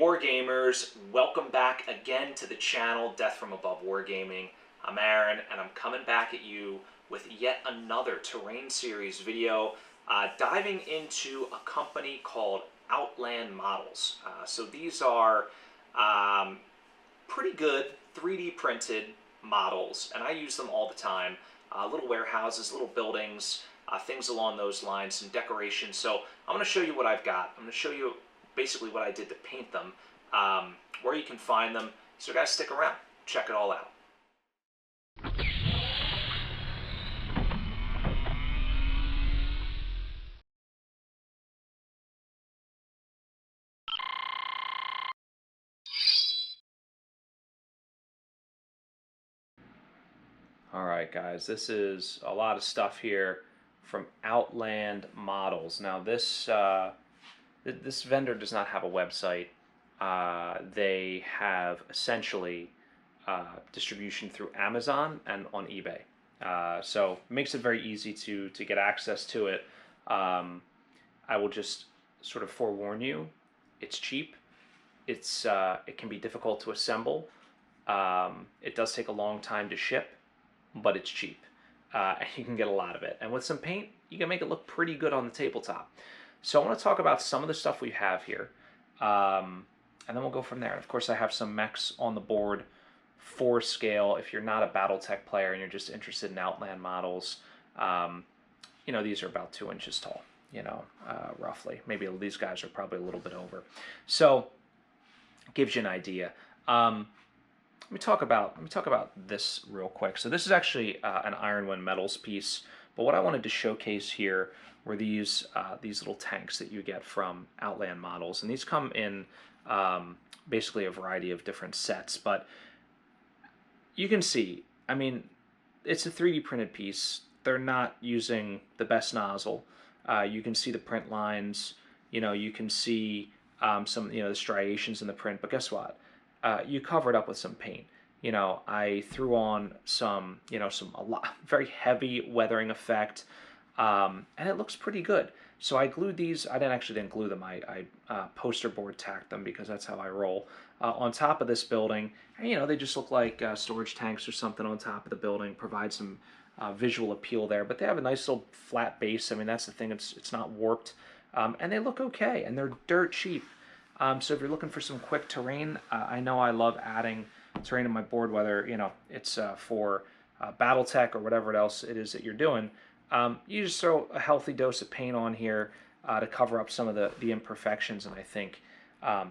Wargamers, welcome back again to the channel, Death from Above Wargaming. I'm Aaron, and I'm coming back at you with yet another Terrain Series video, diving into a company called Outland Models. So these are pretty good 3D printed models, and I use them all the time. Little warehouses, little buildings, things along those lines, some decorations. So I'm going to show you what I've got. I'm going to show you basically what I did to paint them, where you can find them. So guys, stick around, check it all out. All right, guys, this is a lot of stuff here from Outland Models. Now this this vendor does not have a website. They have essentially distribution through Amazon and on eBay. So it makes it very easy to get access to it. I will just sort of forewarn you, it's cheap. It can be difficult to assemble. It does take a long time to ship, but it's cheap. And you can get a lot of it. And with some paint, you can make it look pretty good on the tabletop. So I want to talk about some of the stuff we have here, and then we'll go from there. And of course, I have some mechs on the board for scale. If you're not a BattleTech player and you're just interested in Outland Models, you know, these are about 2 inches tall, you know, roughly. Maybe these guys are probably a little bit over. So it gives you an idea. Let me talk about this real quick. So this is actually an Ironwind Metals piece, but what I wanted to showcase here were these little tanks that you get from Outland Models, and these come in basically a variety of different sets. But you can see, I mean, it's a 3D printed piece. They're not using the best nozzle. You can see the print lines. You know, you can see some, you know, the striations in the print. But guess what? You cover it up with some paint. You know, I threw on some, you know, very heavy weathering effect, and it looks pretty good. So I glued these. I didn't glue them. I poster board tacked them because that's how I roll on top of this building. And, you know, they just look like storage tanks or something on top of the building. Provide some visual appeal there. But they have a nice little flat base. I mean, that's the thing. It's not warped, and they look okay. And they're dirt cheap. So if you're looking for some quick terrain, I know I love adding terrain to my board, whether, you know, it's for BattleTech or whatever else it is that you're doing. You just throw a healthy dose of paint on here to cover up some of the imperfections, and I think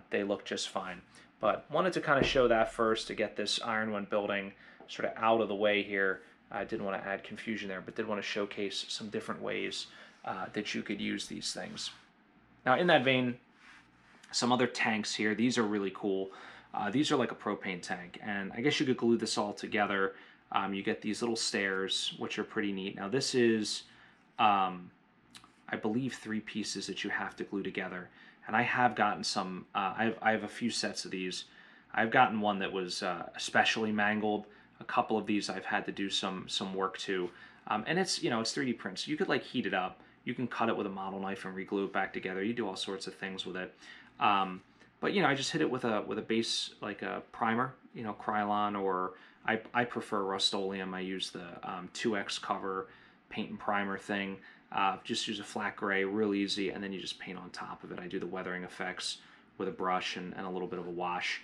they look just fine. But wanted to kind of show that first to get this Ironwind building sort of out of the way here. I didn't want to add confusion there, but did want to showcase some different ways that you could use these things. Now, in that vein, some other tanks here. These are really cool. These are like a propane tank, and I guess you could glue this all together. You get these little stairs, which are pretty neat. Now this is, I believe, 3 pieces that you have to glue together. And I have gotten some, I have a few sets of these. I've gotten one that was especially mangled. A couple of these I've had to do some work to. And it's, you know, it's 3D prints. So you could like heat it up. You can cut it with a model knife and re-glue it back together. You do all sorts of things with it. But, you know, I just hit it with a base, like a primer, you know, Krylon, or I prefer Rust-Oleum. I use the 2X cover paint and primer thing. Just use a flat gray, real easy, and then you just paint on top of it. I do the weathering effects with a brush and a little bit of a wash.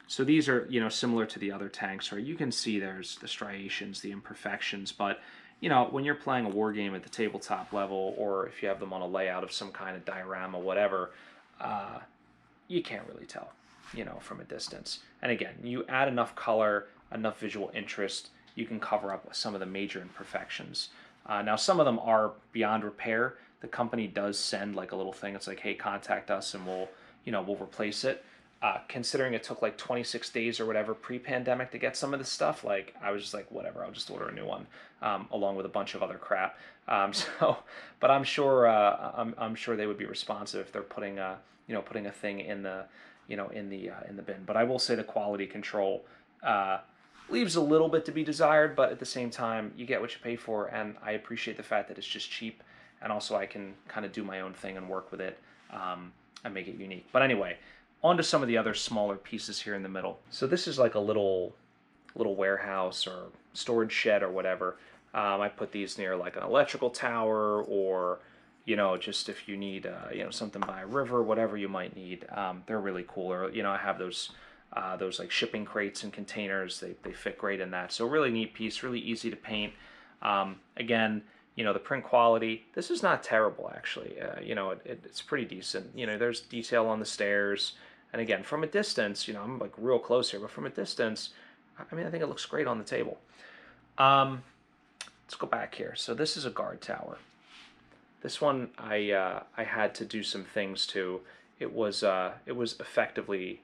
So these are, you know, similar to the other tanks, right? You can see there's the striations, the imperfections, but, you know, when you're playing a war game at the tabletop level, or if you have them on a layout of some kind of diorama, whatever, you can't really tell, you know, from a distance. And again, you add enough color, enough visual interest, you can cover up some of the major imperfections. Now, some of them are beyond repair. The company does send like a little thing. It's like, hey, contact us and we'll replace it. Considering it took like 26 days or whatever pre-pandemic to get some of this stuff, like I was just like, whatever, I'll just order a new one, along with a bunch of other crap. But I'm sure I'm sure they would be responsive if they're putting a thing in the in the bin. But I will say the quality control leaves a little bit to be desired, but at the same time, you get what you pay for, and I appreciate the fact that it's just cheap, and also I can kind of do my own thing and work with it and make it unique. But anyway. On to some of the other smaller pieces here in the middle. So this is like a little warehouse or storage shed or whatever. I put these near like an electrical tower, or just if you need something by a river, whatever you might need. They're really cool. Or I have those like shipping crates and containers. They fit great in that. So really neat piece, really easy to paint. Again, the print quality. This is not terrible actually. It's pretty decent. There's detail on the stairs. And again, from a distance, I'm like real close here, but from a distance, I mean, I think it looks great on the table. Let's go back here. So this is a guard tower. This one I had to do some things to. It was effectively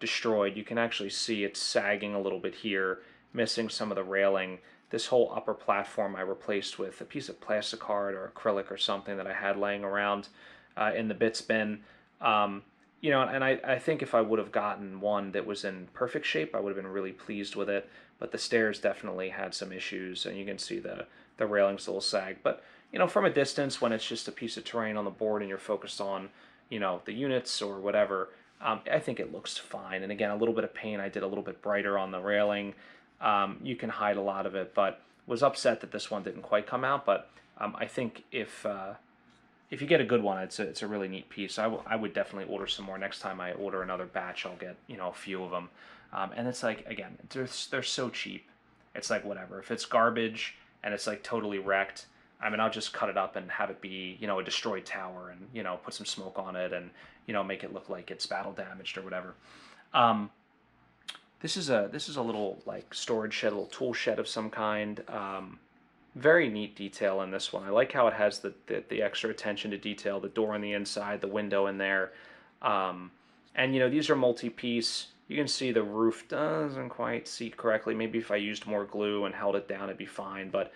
destroyed. You can actually see it sagging a little bit here, missing some of the railing. This whole upper platform I replaced with a piece of plasticard or acrylic or something that I had laying around in the bits bin. And I think if I would have gotten one that was in perfect shape, I would have been really pleased with it. But the stairs definitely had some issues, and you can see the railings a little sag. But from a distance, when it's just a piece of terrain on the board and you're focused on the units or whatever, I think it looks fine. And again, a little bit of paint I did a little bit brighter on the railing. You can hide a lot of it, but was upset that this one didn't quite come out. But I think if you get a good one, it's a really neat piece. I would definitely order some more. Next time I order another batch, I'll get a few of them. And it's like, again, they're so cheap. It's like whatever. If it's garbage and it's like totally wrecked, I mean, I'll just cut it up and have it be a destroyed tower, and put some smoke on it, and make it look like it's battle damaged or whatever. This is a little like storage shed, a little tool shed of some kind. Very neat detail in this one. I like how it has the extra attention to detail, the door on the inside, the window in there. And these are multi-piece. You can see the roof doesn't quite seat correctly. Maybe if I used more glue and held it down, it'd be fine. But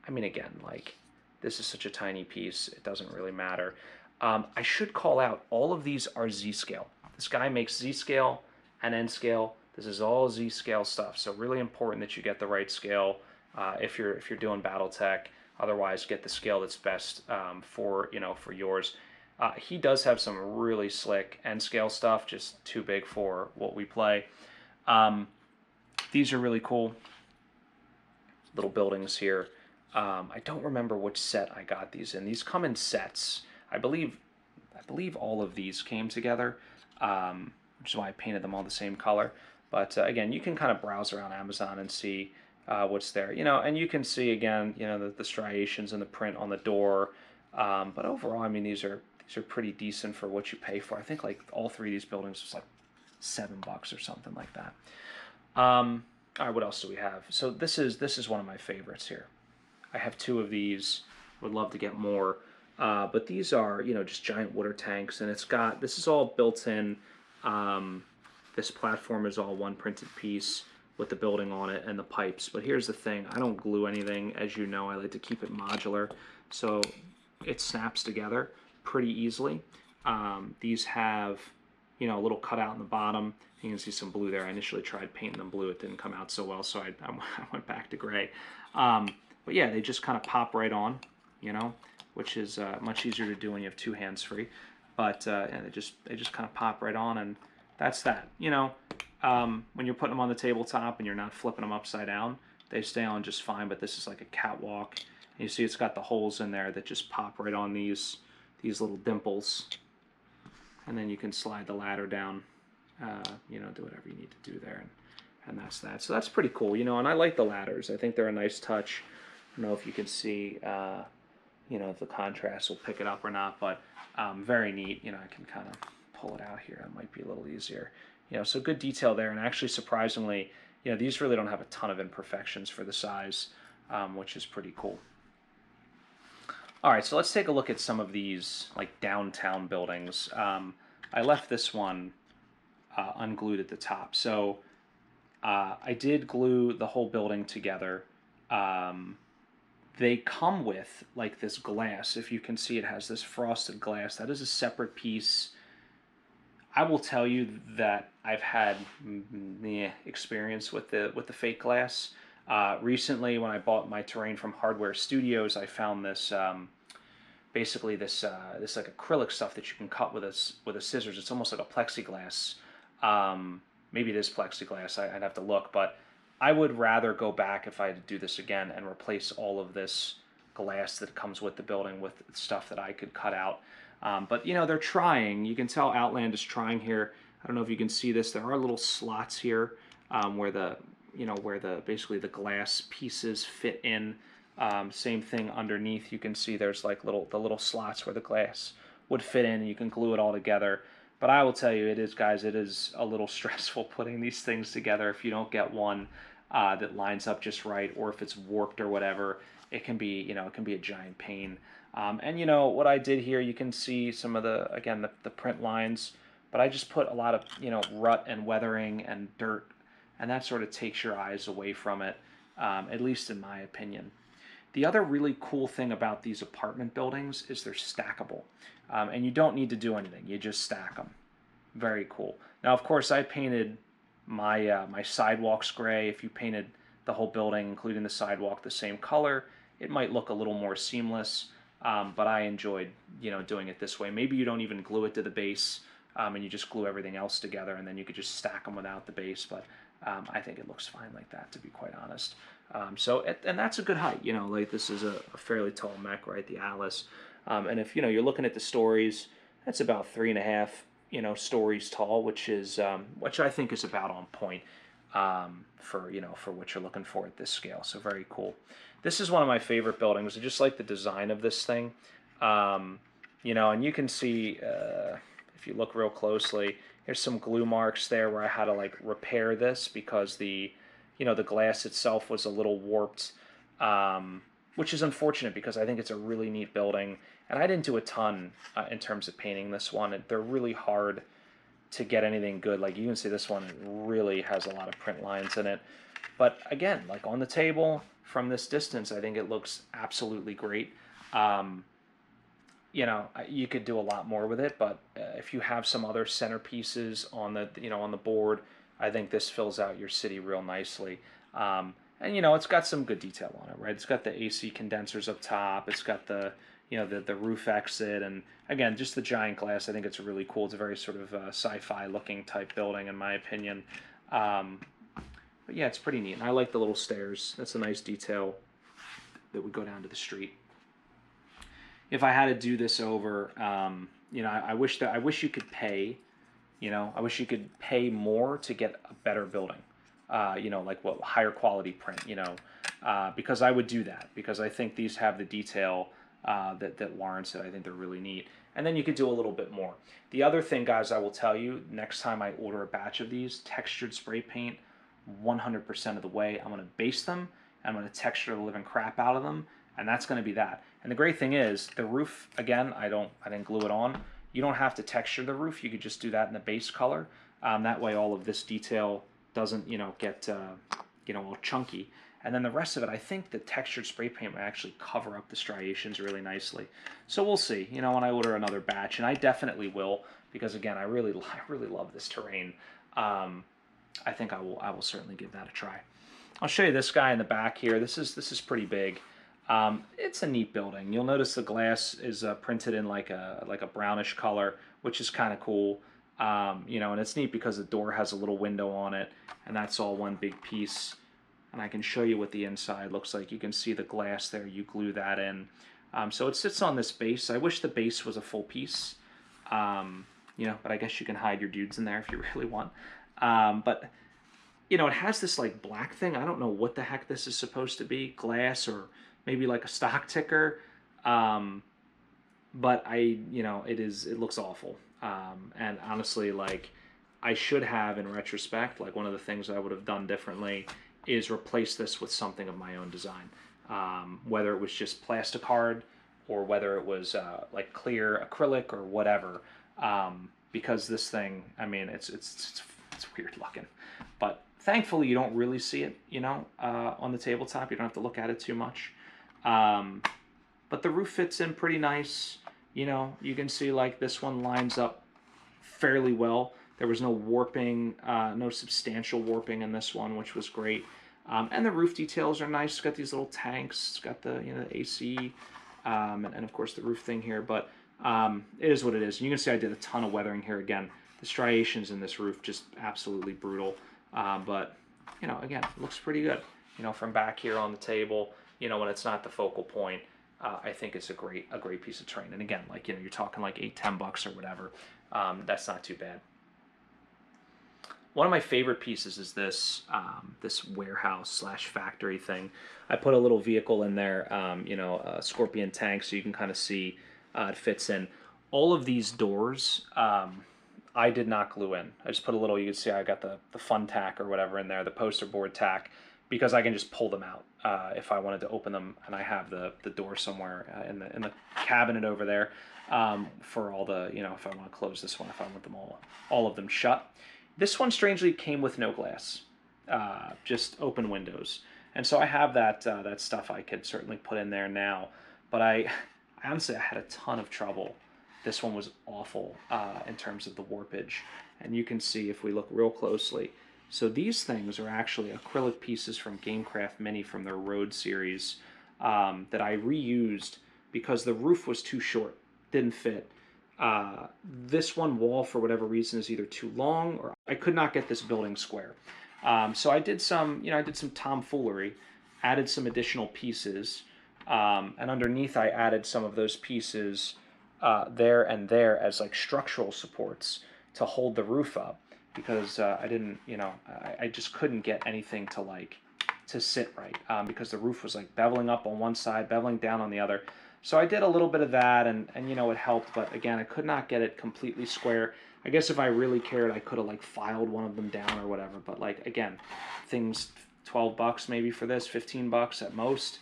I mean, again, like, this is such a tiny piece, it doesn't really matter. I should call out, all of these are Z-scale. This guy makes Z-scale and N-scale. This is all Z-scale stuff, so really important that you get the right scale if you're doing BattleTech. Otherwise, get the scale that's best for yours. He does have some really slick N-scale stuff, just too big for what we play. These are really cool little buildings here. I don't remember which set I got these in. These come in sets. I believe all of these came together, which is why I painted them all the same color. But again, you can kind of browse around Amazon and see what's there. And you can see again, the striations and the print on the door. But overall, I mean, these are pretty decent for what you pay for. I think like all three of these buildings was like $7 or something like that. All right, what else do we have? So this is one of my favorites here. I have two of these. Would love to get more. But these are, just giant water tanks, and this is all built in. This platform is all one printed piece with the building on it and the pipes. But here's the thing, I don't glue anything. As you know, I like to keep it modular, so it snaps together pretty easily. These have, a little cutout in the bottom. You can see some blue there. I initially tried painting them blue. It didn't come out so well, so I went back to gray. But yeah, they just kind of pop right on, which is much easier to do when you have two hands free. But and they just kind of pop right on, and that's that. When you're putting them on the tabletop and you're not flipping them upside down, they stay on just fine. But this is like a catwalk. And you see it's got the holes in there that just pop right on these little dimples, and then you can slide the ladder down. Do whatever you need to do there, and that's that. So that's pretty cool, and I like the ladders. I think they're a nice touch. I don't know if you can see, if the contrast will pick it up or not, but very neat. I can kind of pull it out here. It might be a little easier. So good detail there, and actually surprisingly, these really don't have a ton of imperfections for the size, which is pretty cool. All right, so let's take a look at some of these like downtown buildings. I left this one unglued at the top, so I did glue the whole building together. They come with like this glass. If you can see, it has this frosted glass. That is a separate piece. I will tell you that I've had experience with the fake glass. Recently, when I bought my terrain from Hardware Studios, I found this basically this like acrylic stuff that you can cut with a scissors. It's almost like a plexiglass. Maybe it is plexiglass. I'd have to look, but I would rather go back if I had to do this again and replace all of this glass that comes with the building with stuff that I could cut out. But you know, they're trying. You can tell Outland is trying here. I don't know if you can see this. There are little slots here where the basically the glass pieces fit in. Same thing underneath. You can see there's like the little slots where the glass would fit in, and you can glue it all together. But I will tell you, it is, guys, it is a little stressful putting these things together if you don't get one that lines up just right, or if it's warped or whatever. It can be, it can be a giant pain. And you know what I did here, you can see some of the print lines, but I just put a lot of rut and weathering and dirt, and that sort of takes your eyes away from it, at least in my opinion. The other really cool thing about these apartment buildings is they're stackable, and you don't need to do anything. You just stack them. Very cool. Now, of course, I painted my my sidewalks gray. If you painted the whole building, including the sidewalk, the same color, it might look a little more seamless. But I enjoyed doing it this way. Maybe you don't even glue it to the base, and you just glue everything else together, and then you could just stack them without the base. But I think it looks fine like that, to be quite honest. And that's a good height. Like this is a fairly tall mech, right? The Alice. And if you're looking at the stories, that's about 3.5 stories tall, which I think is about on point for what you're looking for at this scale. So very cool. This is one of my favorite buildings. I just like the design of this thing. And you can see if you look real closely, there's some glue marks there where I had to like repair this because the glass itself was a little warped, which is unfortunate because I think it's a really neat building. And I didn't do a ton in terms of painting this one. They're really hard to get anything good. Like you can see this one really has a lot of print lines in it. But again, like on the table from this distance, I think it looks absolutely great. You could do a lot more with it, but if you have some other centerpieces on the board, I think this fills out your city real nicely. And it's got some good detail on it, right? It's got the AC condensers up top. It's got the roof exit, and again, just the giant glass. I think it's really cool. It's a very sort of sci-fi looking type building, in my opinion. But yeah, it's pretty neat. And I like the little stairs. That's a nice detail that would go down to the street. If I had to do this over, I wish you could pay. I wish you could pay more to get a better building. Like higher quality print. Because I would do that because I think these have the detail that warrants it. I think they're really neat. And then you could do a little bit more. The other thing, guys, I will tell you, next time I order a batch of these, textured spray paint 100% of the way. I'm going to base them, and I'm going to texture the living crap out of them, and that's going to be that. And the great thing is, the roof, again, I didn't glue it on. You don't have to texture the roof. You could just do that in the base color. That way all of this detail doesn't, get, all chunky. And then the rest of it, I think the textured spray paint will actually cover up the striations really nicely. So we'll see, when I order another batch, and I definitely will, because again, I really love this terrain. I think I will certainly give that a try. I'll show you this guy in the back here. This is pretty big. It's a neat building. You'll notice the glass is printed in like a brownish color, which is kind of cool. And it's neat because the door has a little window on it, and that's all one big piece. And I can show you what the inside looks like. You can see the glass there. You glue that in. So it sits on this base. I wish the base was a full piece. But I guess you can hide your dudes in there if you really want. But it has this like black thing. I don't know what the heck this is supposed to be. Glass or maybe like a stock ticker. But it looks awful. And honestly, like I should have, in retrospect, like one of the things I would have done differently is replace this with something of my own design. Whether it was just plasticard or whether it was like clear acrylic or whatever. Because this thing, I mean, it's weird looking. But thankfully, you don't really see it, on the tabletop. You don't have to look at it too much. But the roof fits in pretty nice. You can see like this one lines up fairly well. There was no warping, no substantial warping in this one, which was great. And the roof details are nice. It's got these little tanks. It's got the AC and of course the roof thing here, but it is what it is. And you can see I did a ton of weathering here again. The striations in this roof just absolutely brutal, but you know, again, it looks pretty good. You know, from back here on the table, you know, when it's not the focal point, I think it's a great piece of terrain. And again, like, you know, you're talking like $8-10 or whatever. That's not too bad. One of my favorite pieces is this this warehouse slash factory thing. I put a little vehicle in there, you know, a Scorpion tank, so you can kind of see it fits in. All of these doors, I did not glue in. I just put a little, you can see I got the fun tack or whatever in there, the poster board tack, because I can just pull them out if I wanted to open them, and I have the door somewhere in the cabinet over there for all the, you know, if I want to close this one, if I want them all of them shut. This one strangely came with no glass, just open windows, and so I have that that stuff I could certainly put in there now. But I honestly I had a ton of trouble. This one was awful in terms of the warpage, and you can see if we look real closely. So these things are actually acrylic pieces from Gamecraft Mini from their Road series that I reused because the roof was too short, didn't fit. This one wall, for whatever reason, is either too long or I could not get this building square. So I did some, you know, I did some tomfoolery, added some additional pieces, and underneath I added some of those pieces there and there as like structural supports to hold the roof up, because I didn't, you know, I just couldn't get anything to sit right because the roof was like beveling up on one side, beveling down on the other. So I did a little bit of that, and you know, it helped, but again, I could not get it completely square. I guess if I really cared, I could have like filed one of them down or whatever, but like, again, things $12 maybe for this, $15 at most.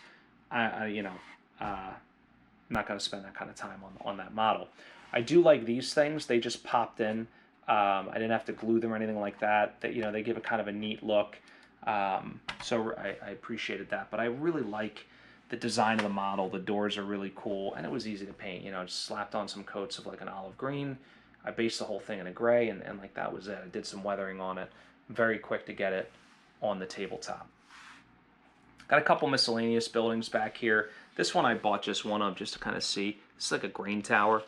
You know, I'm not going to spend that kind of time on that model. I do like these things. They just popped in. I didn't have to glue them or anything like that. That, you know, they give it kind of a neat look. So I appreciated that, but I really like the design of the model. The doors are really cool, and it was easy to paint. You know, just slapped on some coats of like an olive green. I based the whole thing in a gray, and like that was it. I did some weathering on it. Very quick to get it on the tabletop. Got a couple miscellaneous buildings back here. This one I bought just one of just to kind of see. It's like a grain tower.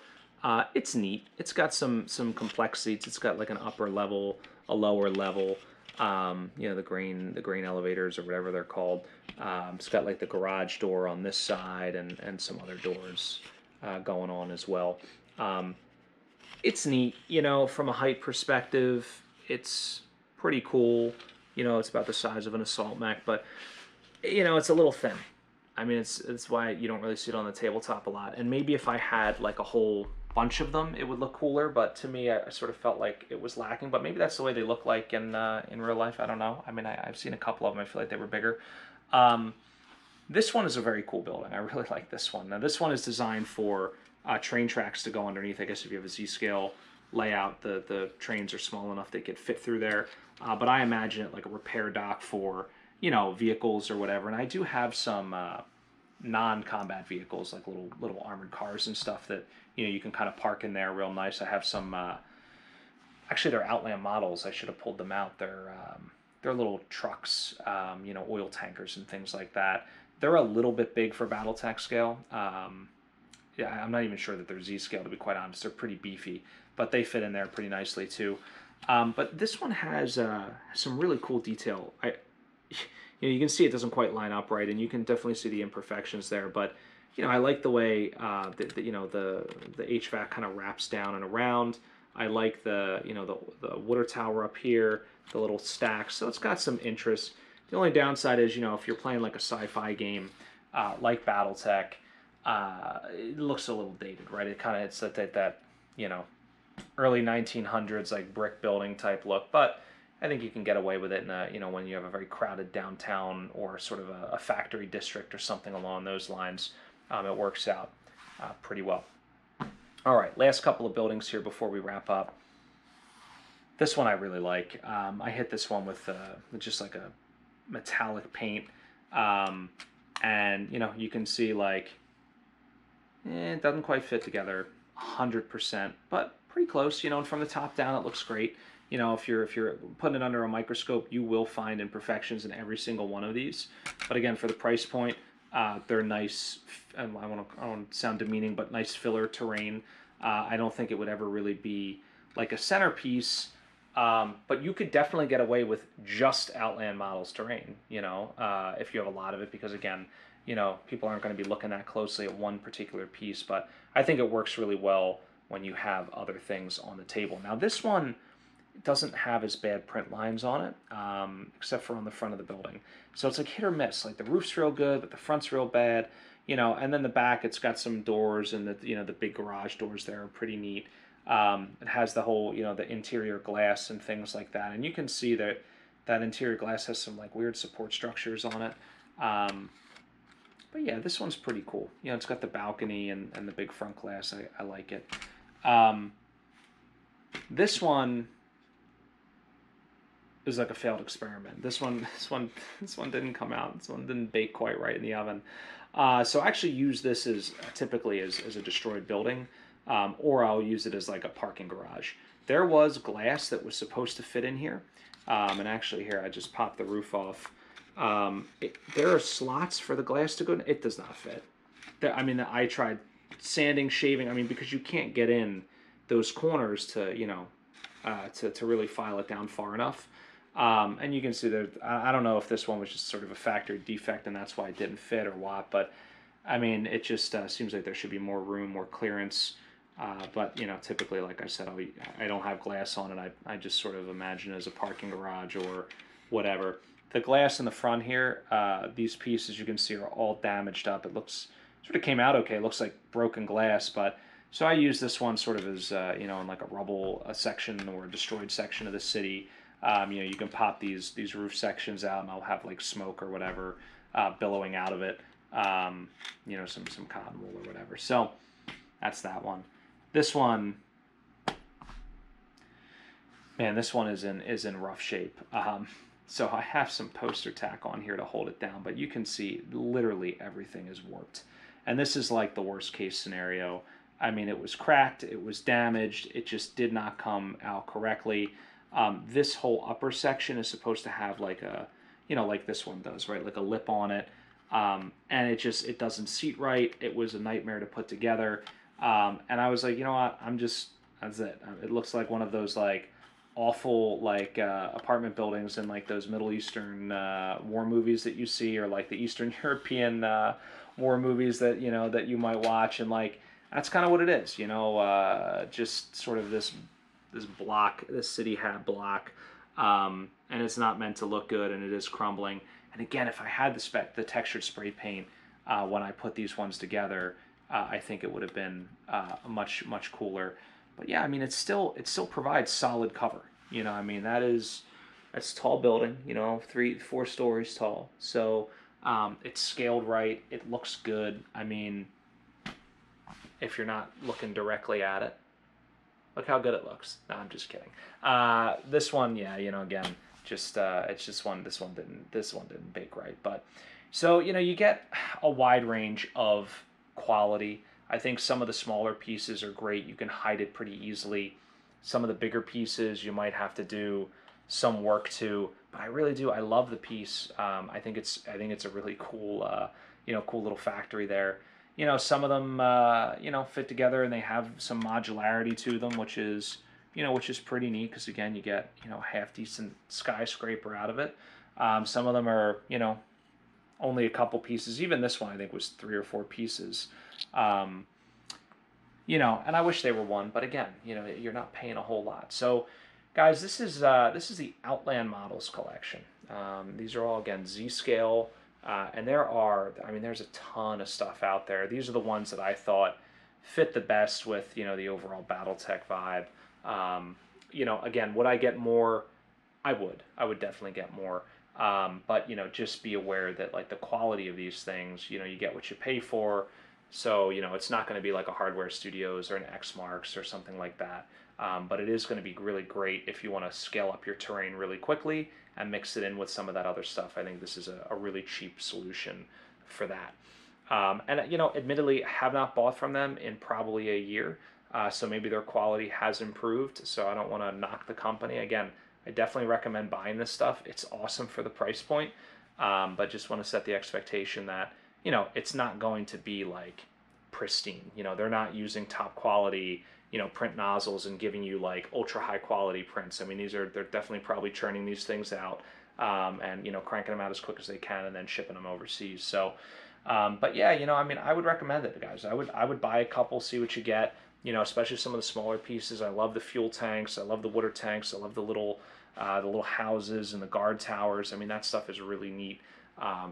It's neat. It's got some complexities. It's got like an upper level, a lower level. You know, the grain elevators or whatever they're called. It's got like the garage door on this side and some other doors going on as well. It's neat, you know, from a height perspective. It's pretty cool. You know, it's about the size of an assault mech, but you know, it's a little thin. I mean, it's why you don't really see it on the tabletop a lot. And maybe if I had like a whole bunch of them, it would look cooler. But to me, I sort of felt like it was lacking. But maybe that's the way they look like in real life. I don't know. I mean, I've seen a couple of them. I feel like they were bigger. This one is a very cool building. I really like this one. Now, this one is designed for train tracks to go underneath. I guess if you have a Z-scale layout, the trains are small enough they could fit through there. But I imagine it like a repair dock for, you know, vehicles or whatever. And I do have some non-combat vehicles, like little armored cars and stuff that, you know, you can kind of park in there real nice. I have some, actually they're Outland Models. I should have pulled them out. They're little trucks, you know, oil tankers and things like that. They're a little bit big for BattleTech scale. Yeah, I'm not even sure that they're Z-scale, to be quite honest. They're pretty beefy, but they fit in there pretty nicely too. But this one has some really cool detail. You know, you can see it doesn't quite line up right, and you can definitely see the imperfections there. But you know, I like the way you know, the HVAC kind of wraps down and around. I like the, you know, the water tower up here, the little stacks. So it's got some interest. The only downside is, you know, if you're playing like a sci-fi game like BattleTech, it looks a little dated, right? It kind of hits that you know, early 1900s like brick building type look, but I think you can get away with it in a, you know, when you have a very crowded downtown or sort of a factory district or something along those lines. It works out pretty well. All right, last couple of buildings here before we wrap up. This one I really like. I hit this one with just like a metallic paint, and you know, you can see like it doesn't quite fit together 100%, but pretty close. You know, and from the top down, it looks great. You know, if you're putting it under a microscope, you will find imperfections in every single one of these. But again, for the price point, They're nice. I don't sound demeaning, but nice filler terrain. I don't think it would ever really be like a centerpiece, but you could definitely get away with just Outland Models terrain. If you have a lot of it, because again, people aren't going to be looking that closely at one particular piece. But I think it works really well when you have other things on the table. Now this one doesn't have as bad print lines on it, except for on the front of the building. So it's like hit or miss. Like the roof's real good, but the front's real bad. And then the back, it's got some doors, and the big garage doors there are pretty neat. It has the whole, the interior glass and things like that. And you can see that that interior glass has some like weird support structures on it. But yeah, this one's pretty cool. It's got the balcony and the big front glass. I like it. This one is like a failed experiment. This one didn't come out. This one didn't bake quite right in the oven. So I actually use this typically as a destroyed building, or I'll use it as like a parking garage. There was glass that was supposed to fit in here, and actually here I just popped the roof off. There are slots for the glass to go in. It does not fit. I tried sanding, shaving. Because you can't get in those corners to to really file it down far enough. And you can see that I don't know if this one was just sort of a factory defect and that's why it didn't fit or what, but it just seems like there should be more room, more clearance. But typically, like I said, I don't have glass on it. I just sort of imagine it as a parking garage or whatever. The glass in the front here, these pieces you can see are all damaged up. It looks sort of came out okay. It looks like broken glass, but so I use this one sort of as in like a rubble section or a destroyed section of the city. You can pop these roof sections out, and I'll have like smoke or whatever billowing out of it. Some cotton wool or whatever. So that's that one. This one, man, this one is in rough shape. So I have some poster tack on here to hold it down, but you can see literally everything is warped. And this is like the worst case scenario. It was cracked, it was damaged, it just did not come out correctly. This whole upper section is supposed to have like a, like this one does, right? Like a lip on it. And it doesn't seat right. It was a nightmare to put together. And I was like, you know what? That's it. It looks like one of those like awful like apartment buildings in like those Middle Eastern war movies that you see, or like the Eastern European war movies that that you might watch, and like that's kind of what it is, just sort of this block, this city hat block, and it's not meant to look good, and it is crumbling. And again, if I had the textured spray paint when I put these ones together, I think it would have been much cooler. But yeah, it still provides solid cover. That's a tall building, 3-4 stories tall. So it's scaled right. It looks good. If you're not looking directly at it, look how good it looks. No, I'm just kidding. This one, yeah, again, just it's just one. This one didn't bake right. But so you get a wide range of quality. I think some of the smaller pieces are great. You can hide it pretty easily. Some of the bigger pieces you might have to do some work to. But I really do. I love the piece. I think it's a really cool cool little factory there. Some of them fit together and they have some modularity to them, which is pretty neat, because again you get a half decent skyscraper out of it. Some of them are only a couple pieces. Even this one I think was 3 or 4 pieces. And I wish they were one, but again, you're not paying a whole lot. So guys, this is the Outland Models collection. These are all again Z-scale. And there's a ton of stuff out there. These are the ones that I thought fit the best with, the overall BattleTech vibe. Again, would I get more? I would definitely get more. But, just be aware that like the quality of these things, you get what you pay for. So, it's not going to be like a Hardware Studios or an X-Marks or something like that. But it is going to be really great if you want to scale up your terrain really quickly and mix it in with some of that other stuff. I think this is a really cheap solution for that. And admittedly, I have not bought from them in probably a year, so maybe their quality has improved, so I don't want to knock the company. Again, I definitely recommend buying this stuff. It's awesome for the price point, but just want to set the expectation that you know, it's not going to be like pristine. You know, they're not using top quality, you know, print nozzles and giving you like ultra high quality prints. I mean, they're definitely probably churning these things out, and, you know, cranking them out as quick as they can and then shipping them overseas. So, but yeah, you know, I mean, I would recommend it, guys. I would buy a couple, see what you get. You know, especially some of the smaller pieces. I love the fuel tanks. I love the water tanks. I love the little houses and the guard towers. I mean, that stuff is really neat,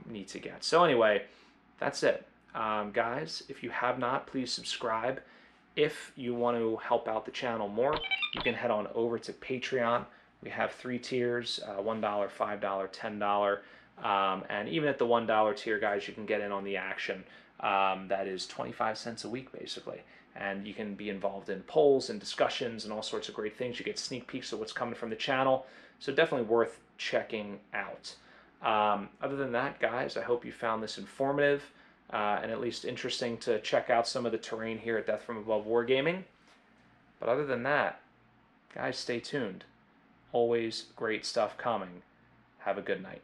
neat to get. So anyway, that's it, guys. If you have not, please subscribe. If you want to help out the channel more, you can head on over to Patreon. We have 3 tiers: $1, $5, $10. And even at the $1 tier, guys, you can get in on the action. That is 25 cents a week, basically. And you can be involved in polls and discussions and all sorts of great things. You get sneak peeks of what's coming from the channel. So definitely worth checking out. Other than that, guys, I hope you found this informative and at least interesting to check out some of the terrain here at Death from Above Wargaming. But other than that, guys, stay tuned. Always great stuff coming. Have a good night.